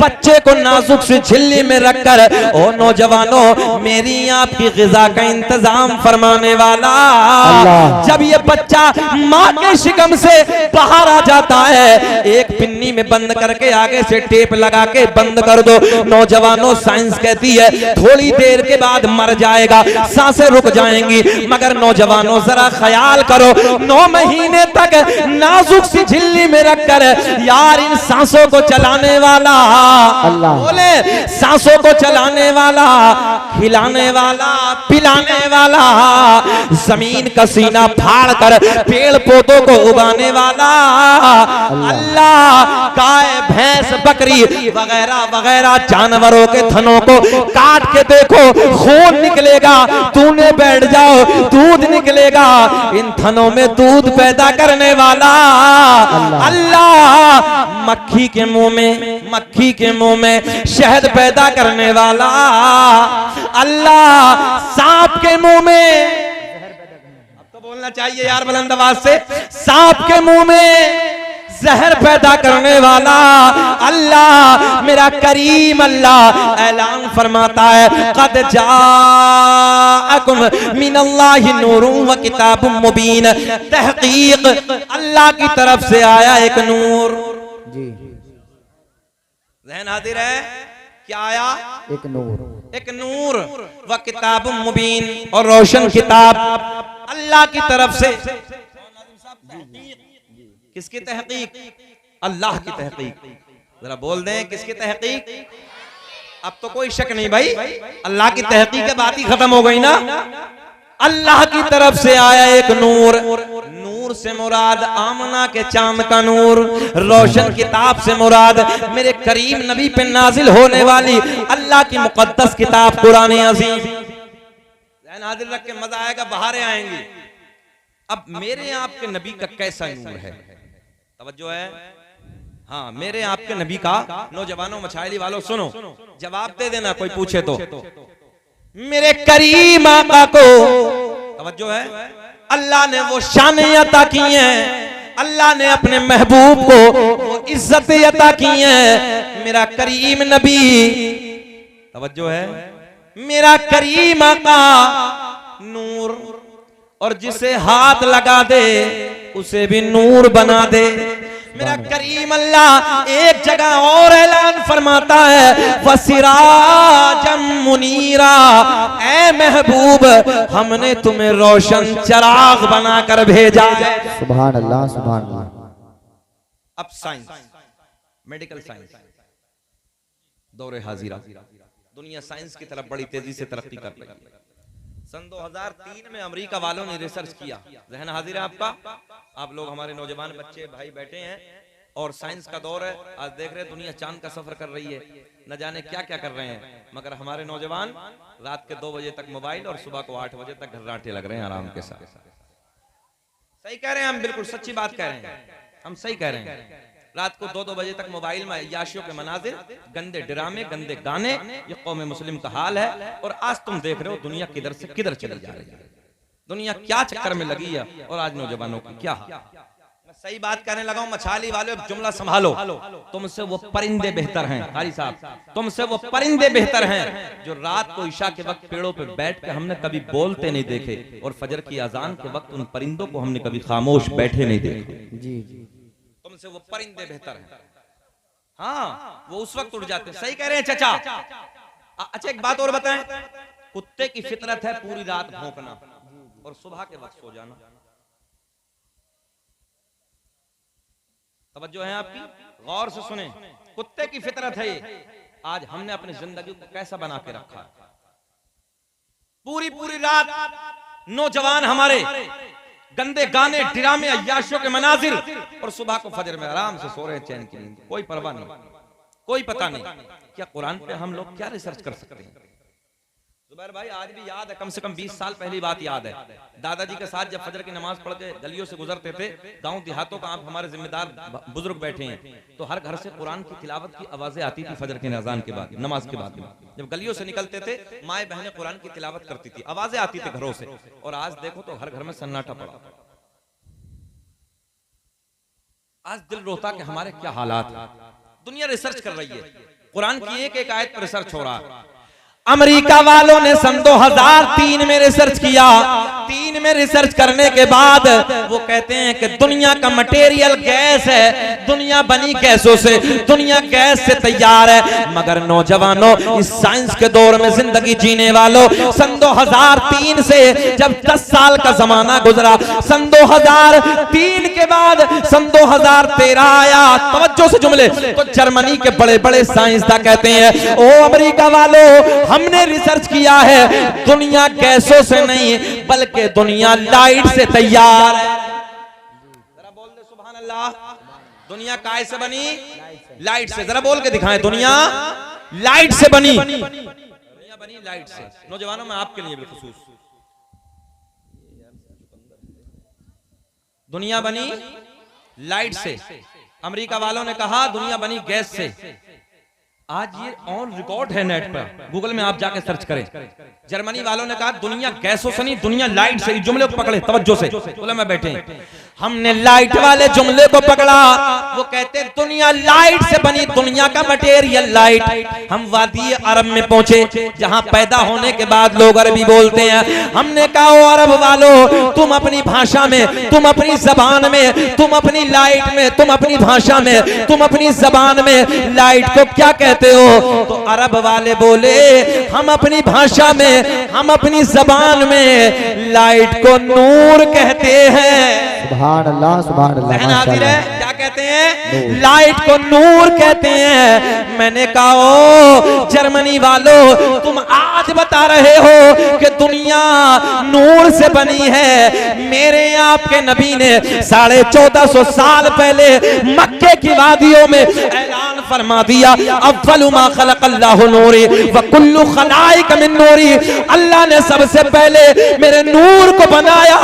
बच्चे को नाजुक सी झिल्ली में रखकर, ओ नौजवानों मेरी आपकी ग़िज़ा का इंतजाम फरमाने वाला। जब ये बच्चा माँ के शिकम से बाहर आ जाता है, एक पिन्नी में बंद करके आगे से टेप लगा के बंद कर दो। नौजवानों साइंस कहती है थोड़ी देर के बाद मर जाएगा, सांसें रुक जाएंगी। मगर नौजवानों जरा ख्याल करो, 9 महीने तक नाजुक सी झिल्ली में रखकर यार इन सांसों को चलाने वाला, बोले सांसों को चलाने वाला, खिलाने वाला, पिलाने वाला, जमीन का सीना फाड़ कर पेड़ पौधों को उगाने वाला अल्लाह, गाय भैंस बकरी वगैरह वगैरह जानवरों के थनों को काट के देखो, खून निकलेगा, तूने बैठ जाओ दूध निकलेगा। इन थनों में दूध पैदा करने वाला अल्लाह, मक्खी के मुंह में शहद पैदा करने वाला अल्लाह, सांप के मुंह में, अब तो बोलना चाहिए यार बुलंद आवाज से, सांप के मुंह में जहर पैदा करने वाला अल्लाह, मेरा करीम अल्लाह ऐलान फरमाता है क़द जाअकुम मिनल्लाहि नूरुन व किताबुम मुबीन, तहकीक अल्लाह की तरफ से आया एक नूर। जी ज़हन हाजिर है, क्या आया? एक नूर व किताबुम मुबीन, और रोशन किताब अल्लाह की तरफ से। किसकी तहकीक? अल्लाह की तहकीक। जरा बोल दें किसकी तहकीक? अब तो कोई शक नहीं भाई, अल्लाह की तहकीक के बात ही खत्म हो गई ना। अल्लाह की तरफ से आया एक नूर, नूर से मुराद आमना के चांद का नूर, रोशन किताब से मुराद मेरे करीम नबी पे नाजिल होने वाली अल्लाह की मुकद्दस किताब कुरान अज़ीम। नाजिल रख के मजा आएगा, बहारें आएंगी। अब मेरे आपके नबी का कैसा नूर है? तवज्जो है, हाँ मेरे आपके नबी का। नौजवानों मछाइली वालों सुनो, जवाब दे देना कोई पूछे तो। मेरे करीम आका को, तवज्जो है, अल्लाह ने वो शान अता की है, अल्लाह ने अपने महबूब को वो इज्जत अता की है। मेरा करीम नबी, तवज्जो है, मेरा करीम आका नूर, और जिसे हाथ लगा दे उसे भी नूर बना दे। मेरा करीम अल्लाह एक जगह और ऐलान फरमाता है फसिराजम मुनीरा, ऐ महबूब हमने तुम्हें रोशन चिराग बनाकर भेजा है। सुभान अल्लाह, सुभान अल्लाह। अब साइंस, मेडिकल साइंस दौरे हाजिरा, दुनिया साइंस की तरफ बड़ी तेजी से तरक्की कर रही है। सन 2003 में अमेरिका वालों ने रिसर्च किया, ज़हन हाजिर है आपका, आप लोग हमारे नौजवान बच्चे भाई बैठे हैं और साइंस का दौर है। आज देख रहे हैं दुनिया चांद का सफर कर रही है, न जाने क्या क्या कर रहे हैं, मगर हमारे नौजवान रात के 2 बजे तक मोबाइल और सुबह को 8 बजे तक घर्राटे लग रहे हैं आराम के साथ। सही कह रहे हैं हम, बिल्कुल सच्ची बात कह रहे हैं हम, सही कह रहे हैं। रात को 2-2 बजे तक मोबाइल में अय्याशियों के मनाजिर, गंदे ड्रामे, गंदे गाने, ये कौम मुस्लिम का हाल है। और आज तुम देख रहे हो दुनिया किधर से किधर चली जा रही है, दुनिया क्या चक्कर में लगी है, और आज नौजवानों की क्या हाल। मैं सही बात कहने लगा हूं, मछाली वालों जुमला संभालो, तुमसे वो परिंदे बेहतर हैं कारी साहब, तुमसे वो परिंदे बेहतर हैं जो रात को इशा के वक्त पेड़ों पे बैठ के हमने कभी बोलते नहीं देखे, और फजर की अजान के वक्त उन परिंदों को हमने कभी खामोश बैठे नहीं देखे। जी तुमसे वो परिंदे बेहतर हैं। हाँ वो उस वक्त उड़ जाते हैं। सही कह रहे हैं चचा। अच्छा एक बात और बताएं, कुत्ते की फितरत है पूरी रात भौंकना और सुबह के वक्त सो जाना। तवज्जो है आपकी, गौर से सुने, कुत्ते की फितरत है ये। आज हमने अपनी जिंदगी को कैसा बना के रखा है, पूरी पूरी रात नौजवान हमारे गंदे गाने, ड्रामे, अय्याशियों के मनाजिर, और सुबह को फजर में आराम से सो रहे हैं चैन की नींद, कोई परवाह नहीं, कोई पता नहीं। क्या कुरान पे हम लोग क्या रिसर्च कर सकते हैं? जुबैर भाई आज भी याद है, कम से कम 20 साल पहली बात याद है, दादाजी के साथ जब फजर की नमाज पढ़ के गलियों से गुजरते थे, गांव देहातों का, आप हमारे जिम्मेदार बुजुर्ग बैठे हैं, तो हर घर से कुरान की तिलावत की आवाजें आती थी फजर की अज़ान के बाद, नमाज के बाद। जब गलियों से निकलते थे माए बहनें कुरान की तिलावत करती थी, आवाजें आती थी घरों से, और आज देखो तो हर घर में सन्नाटा पड़ा। आज दिल रोता कि हमारे क्या हालात, दुनिया रिसर्च कर रही है, कुरान की एक एक आयत पर रिसर्च हो रहा है। अमेरिका वालों ने सन 2003 में रिसर्च किया। 3 में रिसर्च करने के बाद वो कहते हैं कि दुनिया का मटेरियल गैस है, दुनिया बनी गैसों से, दुनिया गैस से तैयार है। मगर नौजवानों, इस साइंस के दौर में जिंदगी जीने वालों, सन 2003 से जब 10 साल का जमाना गुजरा, सन 2003 के बाद सन 2013 आया, तवज्जो से जुमले, तो जर्मनी के बड़े बड़े साइंसदान कहते हैं, ओ अमेरिका वालों, हमने रिसर्च किया है, दुनिया गैसों से नहीं बल्कि दुनिया लाइट से तैयार है। जरा बोल दे सुभान अल्लाह। दुनिया काय से बनी? लाइट से। जरा बोल के दिखाएं, दुनिया लाइट से बनी। दुनिया बनी लाइट से। नौजवानों में आपके लिए बिलखुसूस, दुनिया बनी लाइट से। अमेरिका वालों ने कहा दुनिया बनी गैस से। आज ये ऑन रिकॉर्ड है नेट पर, गूगल में आप जाके सर्च करें। जर्मनी वालों ने कहा दुनिया गैसों से नहीं, दुनिया लाइट से। जुमले को पकड़े तवज्जो से, बोले मैं बैठे हैं, हमने लाइट वाले जुमले को पकड़ा। वो कहते दुनिया लाइट से बनी, दुनिया का मटेरियल लाइट। हम वादी अरब में पहुंचे, जहां पैदा होने के बाद लोग अरबी बोलते हैं। हमने कहा ओ अरब वालों, तुम अपनी भाषा में, तुम अपनी जबान में, तुम अपनी लाइट में, तुम अपनी भाषा में, तुम अपनी जबान में लाइट को क्या कहते हो? तो अरब वाले बोले हम अपनी भाषा में, हम अपनी जबान में लाइट को नूर कहते हैं। सुभान अल्लाह, सुभान अल्लाह, माशाअल्लाह। क्या कहते हैं? लाइट को नूर कहते हैं। मैंने कहा ओ जर्मनी वालों, तुम आज बता रहे हो कि दुनिया नूर से बनी है। मेरे आपके नबी ने 1450 साल पहले मक्के की वादियों में ऐलान फरमा दिया, अव्वलु मा खलक़ल्लाहु नूरी व कुल्लु खलाइक मिन नूरी। अल्लाह ने सबसे पहले मेरे नूर को बनाया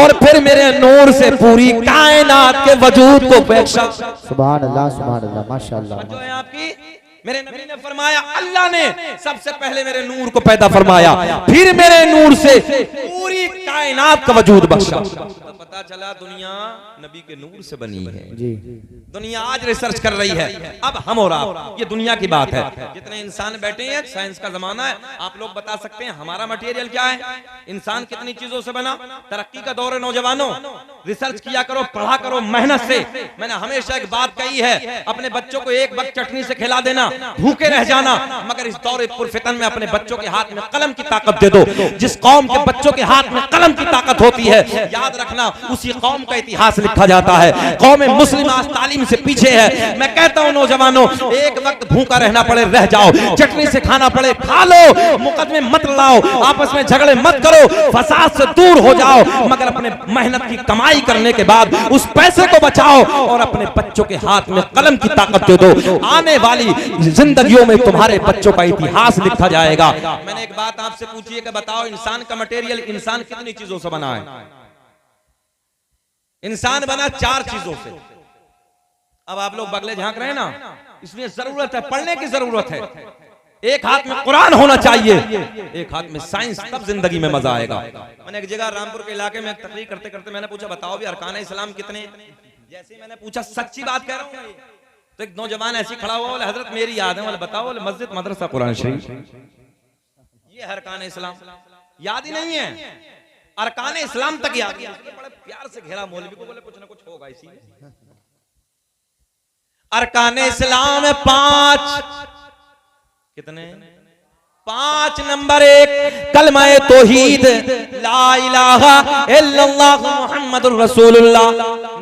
और फिर मेरे नूर से पूरी कायनात के वजूद को पेशा। सुभान अल्लाह, सुभान अल्लाह, माशाअल्लाह। जो है आपकी, मेरे नबी ने फरमाया अल्लाह ने सबसे पहले मेरे नूर को पैदा फरमाया, फिर मेरे नूर से पूरी कायनात का वजूद बख्शा। तो पता चला दुनिया नबी के नूर से बनी है जी। दुनिया आज रिसर्च कर रही है। अब हम और आप, ये दुनिया की बात है। जितने इंसान बैठे हैं, साइंस का जमाना है, आप लोग बता सकते हैं हमारा मटेरियल क्या है? इंसान कितनी चीजों से बना? तरक्की का दौर है नौजवानों, रिसर्च किया करो, पढ़ा करो मेहनत से। मैंने हमेशा एक बात कही है, अपने बच्चों को एक वक्त चटनी से खिला देना, भूखे रह जाना, मगर इस दौर पुरफितन में अपने बच्चों के हाथ में कलम की ताकत दे दो। जिस कौम के बच्चों के हाथ में कलम की ताकत होती है, याद रखना उसी कौम का इतिहास लिखा जाता है। कौम मुस्लिम आज तालीम से पीछे है। मैं कहता हूं नौजवानों, एक वक्त भूखा रहना पड़े रह जाओ, चटनी से खाना पड़े खा लो, मुकदमे मत लाओ, आपस में झगड़े मत करो, फसाद से दूर हो जाओ, मगर अपने मेहनत की कमाई करने के बाद उस पैसे को बचाओ और अपने बच्चों के हाथ में कलम की ताकत दे दो। आने वाली जिंदगियों में तुम्हारे बच्चों का इतिहास लिखा जाएगा। मैंने एक बात आपसे पूछी है कि बताओ इंसान का मटेरियल, इंसान कितनी चीजों से बना है? इंसान बना 4 चीजों से। अब आप लोग बगले झांक रहे हैं ना, इसलिए जरूरत है, पढ़ने की जरूरत है। एक हाथ में कुरान होना चाहिए, एक हाथ में साइंस, तब जिंदगी में मजा आएगा। मैंने एक जगह रामपुर के इलाके में तकरीर करते करते मैंने पूछा बताओ भी अरकान इस्लाम कितने? जैसे मैंने पूछा, सच्ची बात कह रहा हूं, तो एक नौजवान ऐसी खड़ा हुआ, बोले हजरत मेरी याद है। बोले बताओ? बोले मस्जिद, मदरसा, कुरान शरीफ, ये अरकान इस्लाम। याद ही नहीं है, अरकान इस्लाम तक याद है। बड़े प्यार से घेरा मौलवी को, बोले कुछ ना कुछ होगा इसी में। अरकान इस्लाम 5 कितने? 5 नंबर 1 कलमा तौहीद, ला इलाहा इल्लल्लाह मुहम्मदुर रसूलुल्लाह,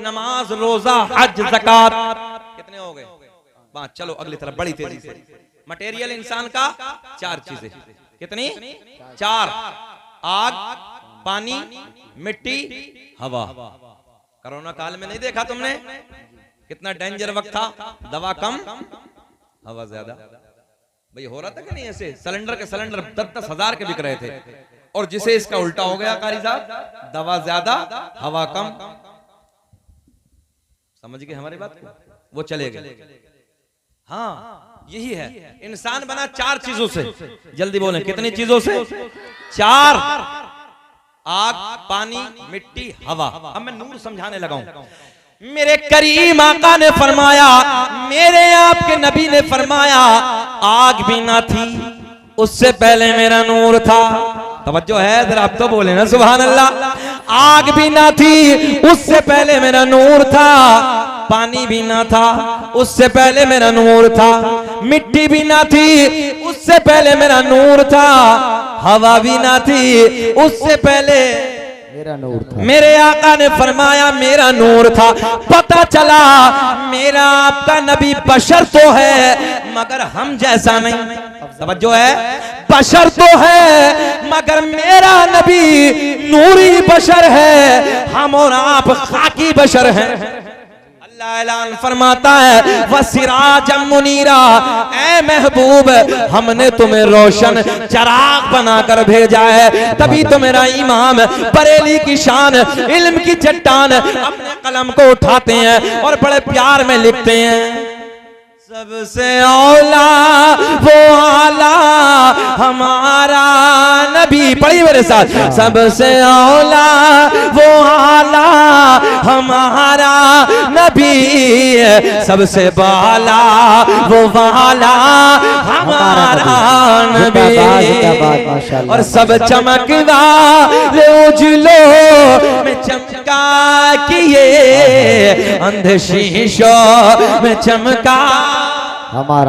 नमाज, रोजा, हज, ज़कात। कितने हो गए? 5। चलो अगली तरफ बड़ी तेजी से। मटेरियल इंसान का 4 चीजें। कितनी? 4। आग, पानी, मिट्टी, हवा। कोरोना काल में नहीं देखा तुमने कितना डेंजर वक्त था? दवा कम, हवा ज्यादा। भाई हो रहा था कि नहीं ऐसे? सिलेंडर के सिलेंडर 10-10 हजार के बिक रहे थे, और जिसे इसका उल्टा हो गया कारी साहब, दवा ज्यादा हवा कम। समझ गए हमारी बात को? वो चले गए। हाँ यही है, इंसान बना 4 चीजों से। जल्दी बोलें, कितनी चीजों से? 4। आग, पानी, मिट्टी, हवा। अब मैं नूर समझाने लगा हूं। मेरे करीम आका ने फरमाया, मेरे आपके नबी ने फरमाया, आग भी ना थी उससे पहले मेरा नूर था। तवज्जो है जरा, आप तो बोले ना सुभान अल्लाह। आग भी ना थी उससे पहले मेरा नूर था, पानी भी ना था उससे पहले मेरा नूर था, मिट्टी भी ना थी उससे पहले मेरा नूर था, हवा भी ना थी उससे पहले मेरा नूर था। मेरे आका ने फरमाया मेरा नूर था। पता चला मेरा आपका नबी बशर तो है मगर हम जैसा नहीं। समझो है, बशर तो है मगर मेरा नबी नूरी बशर है, हम और आप खाकी बशर हैं। अल्लाह ऐलान फरमाता है वसिराजम मुनीरा, ऐ महबूब हमने तुम्हें रोशन चराग बनाकर भेजा है। तभी तो मेरा इमाम बरेली की शान इल्म की चट्टान अपने कलम को उठाते हैं और बड़े प्यार में लिखते हैं, सबसे औला वो आला हमारा नबी। पढ़िए मेरे साथ, सबसे औला वो आला हमारा नबी, सबसे बाला वो वाला हमारा नबी। और सब चमकदा रे उजलो में चमका किए, अंध शीशों में चमका हमारा